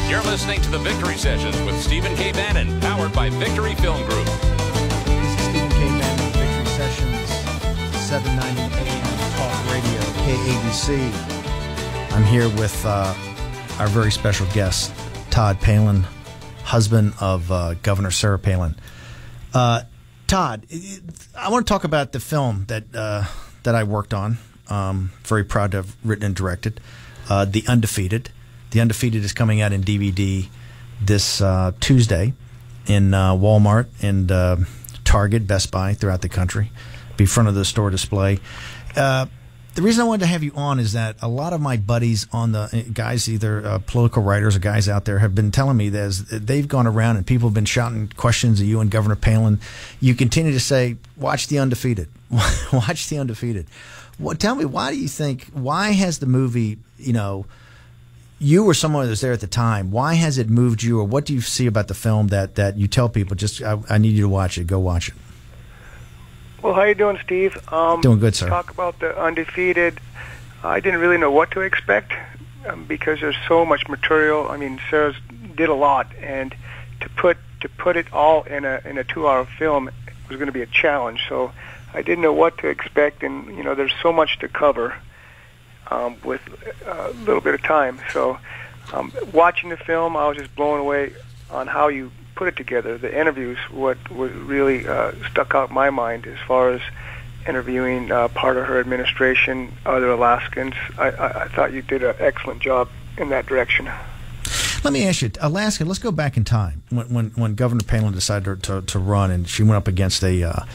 You're listening to the Victory Sessions with Stephen K. Bannon, powered by Victory Film Group. This is Stephen K. Bannon, Victory Sessions, 790 AM Talk Radio, KABC. I'm here with our very special guest, Todd Palin, husband of Governor Sarah Palin. Todd, I want to talk about the film that I worked on. Very proud to have written and directed, The Undefeated. The Undefeated is coming out in DVD this Tuesday in Walmart and Target, Best Buy throughout the country. Be front of the store display. The reason I wanted to have you on is that a lot of my buddies on the guys, either political writers or guys out there, have been telling me that as they've gone around and people have been shouting questions at you and Governor Palin, you continue to say, watch The Undefeated. Watch The Undefeated. Tell me, why has the movie, you were someone that was there at the time, why has it moved you, or what do you see about the film that you tell people, I need you to watch it, go watch it? Well, how you doing, Steve? Doing good, sir. Talk about The Undefeated. I didn't really know what to expect because there's so much material. I mean, Sarah did a lot, and to put it all in a 2-hour film was going to be a challenge. So I didn't know what to expect, and there's so much to cover with a little bit of time. So watching the film, I was just blown away on how you put it together. The interviews, what really stuck out in my mind as far as interviewing part of her administration, other Alaskans. I thought you did an excellent job in that direction. Let me ask you, Alaska, let's go back in time. When Governor Palin decided to run, and she went up against a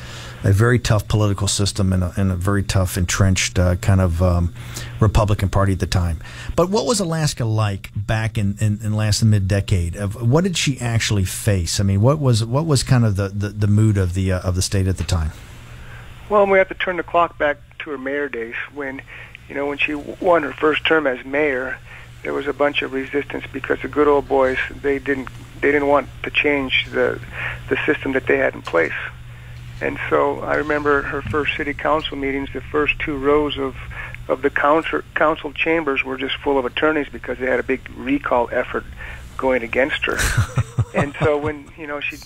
very tough political system and a very tough, entrenched kind of Republican Party at the time. But what was Alaska like back in last mid-decade? What did she actually face? I mean, what was kind of the mood of the state at the time? Well, we have to turn the clock back to her mayor days when she won her first term as mayor. There was a bunch of resistance because the good old boys, they didn't want to change the system that they had in place. And so I remember her first city council meetings, the first 2 rows of the council chambers were just full of attorneys because they had a big recall effort going against her. And so when, she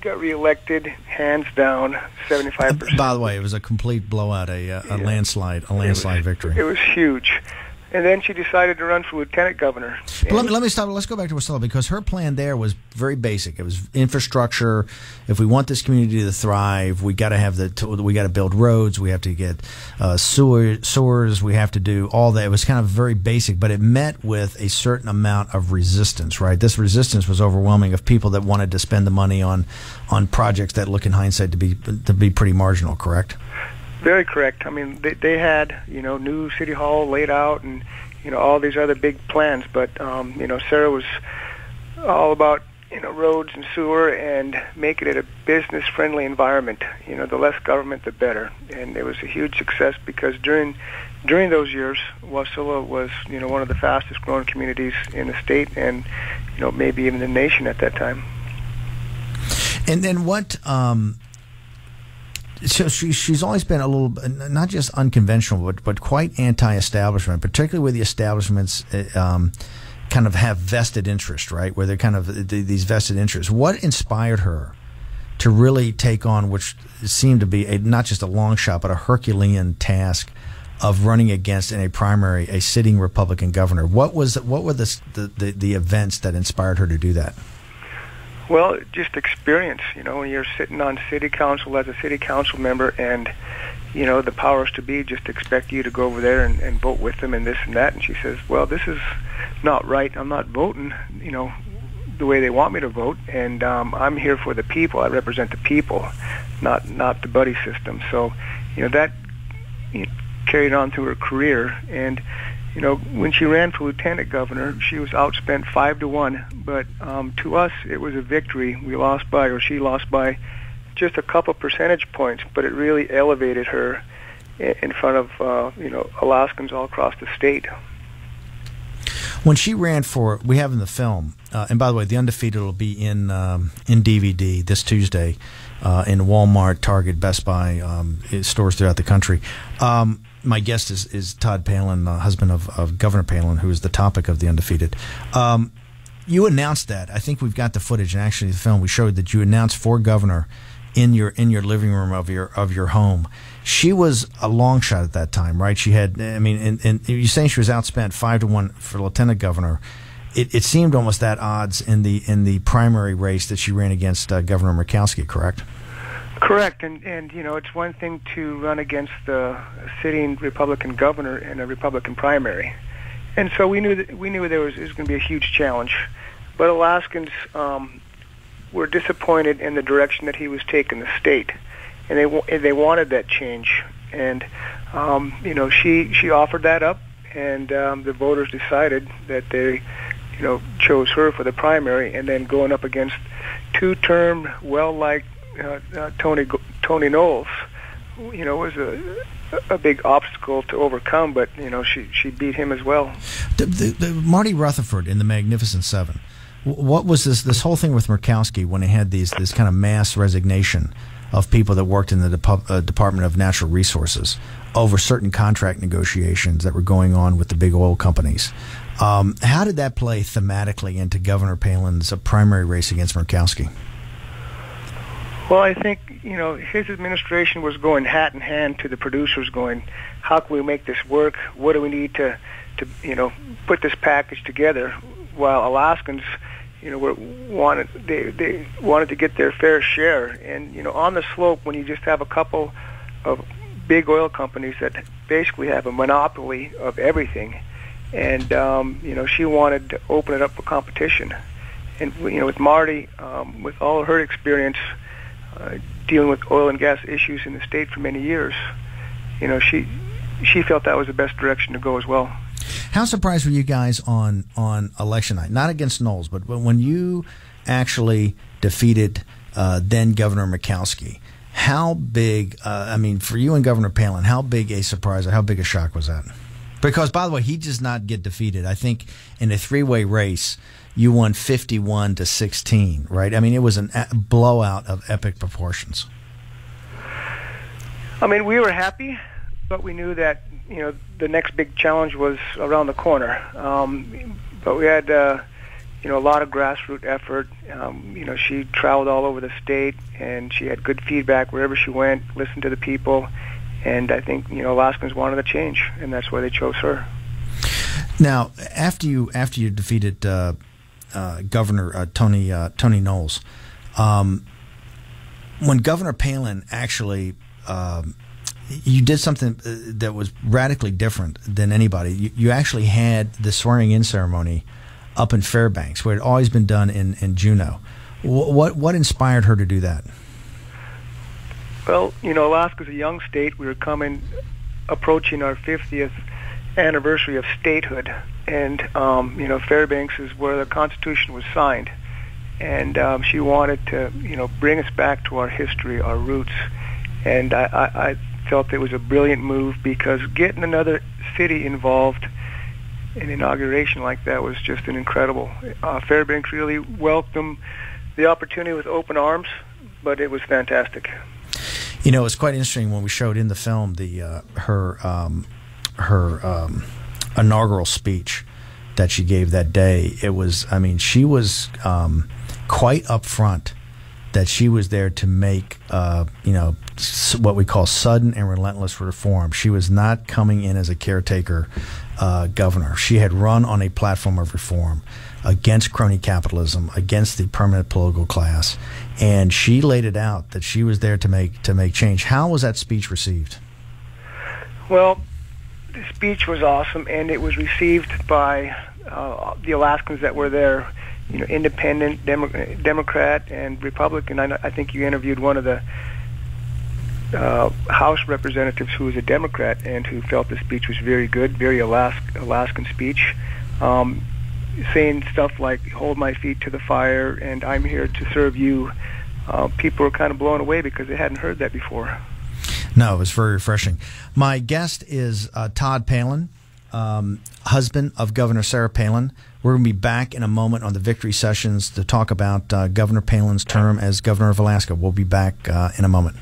got reelected, hands down, 75%. By the way, it was a complete blowout, a landslide victory. It was huge. And then she decided to run for lieutenant governor. But let me stop. Let's go back to Wasilla, because her plan there was very basic. It was infrastructure. If we want this community to thrive, we got to we got to build roads. We have to get sewers. We have to do all that. It was kind of very basic, but it met with a certain amount of resistance. Right, this resistance was overwhelming of people that wanted to spend the money on projects that look in hindsight to be pretty marginal. Correct. Very correct. I mean, they had, new city hall laid out and, all these other big plans. But, Sarah was all about, roads and sewer and making it a business-friendly environment. The less government, the better. And it was a huge success because during those years, Wasilla was, one of the fastest-growing communities in the state and, maybe even the nation at that time. And then what... So she's always been a little, not just unconventional, but quite anti-establishment, particularly where the establishments kind of have vested interest, right? Where they're kind of these vested interests. What inspired her to really take on, which seemed to be not just a long shot, but a Herculean task of running against in a primary a sitting Republican governor? What were the events that inspired her to do that? Well, just experience, when you're sitting on city council as a city council member and, the powers to be just expect you to go over there and vote with them and this and that. And she says, well, this is not right. I'm not voting, the way they want me to vote. And I'm here for the people. I represent the people, not the buddy system. So, that carried on through her career. And, when she ran for lieutenant governor, she was outspent 5-1. But to us, it was a victory. She lost by just a couple percentage points. But it really elevated her in front of Alaskans all across the state. When she ran for, we have in the film, and by the way, The Undefeated will be in DVD this Tuesday in Walmart, Target, Best Buy, stores throughout the country. My guest is Todd Palin, husband of Governor Palin, who is the topic of The Undefeated. you announced that. I think we've got the footage, and actually the film we showed that you announced for governor in your living room of your home. She was a long shot at that time, right? She had, I mean, and you're saying she was outspent 5-1 for lieutenant governor. It seemed almost at odds in the primary race that she ran against Governor Murkowski, correct? Correct, and you know, it's one thing to run against the sitting Republican governor in a Republican primary, and so we knew there was going to be a huge challenge, but Alaskans were disappointed in the direction that he was taking the state, and they wanted that change, and you know, she offered that up, and the voters decided that they, you know, chose her for the primary, and then going up against two-term, well-liked Tony Knowles, you know, was a big obstacle to overcome, but you know, she beat him as well. The Marty Rutherford in The Magnificent Seven. What was this whole thing with Murkowski when they had this kind of mass resignation of people that worked in the Department of Natural Resources over certain contract negotiations that were going on with the big oil companies? How did that play thematically into Governor Palin's primary race against Murkowski? Well, I think, you know, his administration was going hat in hand to the producers, going, how can we make this work? What do we need to you know, put this package together? While Alaskans, you know, they wanted to get their fair share. And you know, on the slope, when you just have a couple of big oil companies that basically have a monopoly of everything, and you know, she wanted to open it up for competition. And you know, with Marty, with all of her experience dealing with oil and gas issues in the state for many years, you know, she felt that was the best direction to go as well. How surprised were you guys on election night? Not against Knowles, but when you actually defeated then Governor Murkowski. How big, I mean, for you and Governor Palin, how big a surprise or how big a shock was that? Because, by the way, he does not get defeated. I think in a three-way race, you won 51-16, right? I mean, it was a blowout of epic proportions. I mean, we were happy, but we knew that, you know, the next big challenge was around the corner. But we had, you know, a lot of grassroots effort. You know, she traveled all over the state, and she had good feedback wherever she went, listened to the people, and I think, you know, Alaskans wanted a change, and that's why they chose her. Now, after you defeated Governor Tony Knowles, when Governor Palin actually you did something that was radically different than anybody. You actually had the swearing-in ceremony up in Fairbanks, where it had always been done in Juneau. What inspired her to do that? Well, you know, Alaska's a young state. We were approaching our 50th anniversary of statehood, and you know, Fairbanks is where the Constitution was signed, and she wanted to, you know, bring us back to our history, our roots, and I felt it was a brilliant move, because getting another city involved in an inauguration like that was just an incredible. Fairbanks really welcomed the opportunity with open arms, but it was fantastic. You know, it's quite interesting when we showed in the film her inaugural speech that she gave that day. It was, I mean, she was quite upfront that she was there to make, you know, what we call sudden and relentless reform. She was not coming in as a caretaker governor. She had run on a platform of reform against crony capitalism, against the permanent political class, and she laid it out that she was there to make change. How was that speech received? Well, the speech was awesome, and it was received by the Alaskans that were there. You know, independent, Democrat, and Republican. I think you interviewed one of the House representatives who was a Democrat and who felt the speech was very good, very Alaskan speech, saying stuff like, hold my feet to the fire, and I'm here to serve you. People were kind of blown away because they hadn't heard that before. No, it was very refreshing. My guest is Todd Palin, husband of Governor Sarah Palin. We're going to be back in a moment on the Victory Sessions to talk about Governor Palin's term as governor of Alaska. We'll be back in a moment.